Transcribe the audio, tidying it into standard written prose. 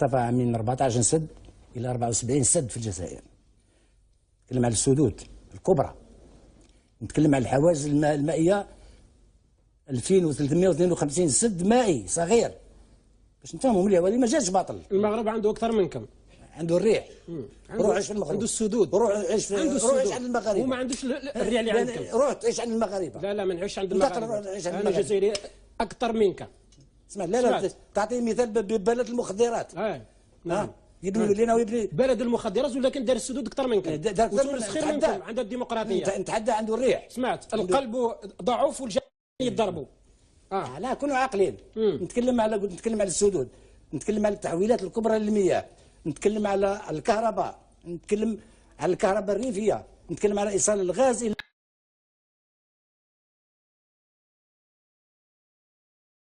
ارتفع من 14 سد إلى 74 سد في الجزائر. نتكلم على السدود الكبرى، نتكلم على الحواجز المائية 2352 سد مائي صغير. باش نفهموا مليح، وهذه ما جاتش باطل. المغرب عنده أكثر منكم. عنده الريح. روح عيش في المغرب. عنده السدود. روح عيش عند المغاربه. وما عندوش الريح اللي عندكم. روح تعيش عند المغاربه. لا ما نعيش عند المغاربه. انا جزائري اكثر منك. اسمع، لا تعطيني مثال ببلد المخدرات. نعم. يبني لنا ويبني بلد المخدرات، ولكن دار السدود اكثر منكم. وتونس خير منكم، عندها الديمقراطيه. نتحدى عنده الريح. سمعت القلب ضعف والجسد يضربوا. لا كونوا عاقلين. نتكلم على السدود، نتكلم على التحويلات الكبرى للمياه، نتكلم على الكهرباء، نتكلم على الكهرباء الريفيه، نتكلم على ايصال الغاز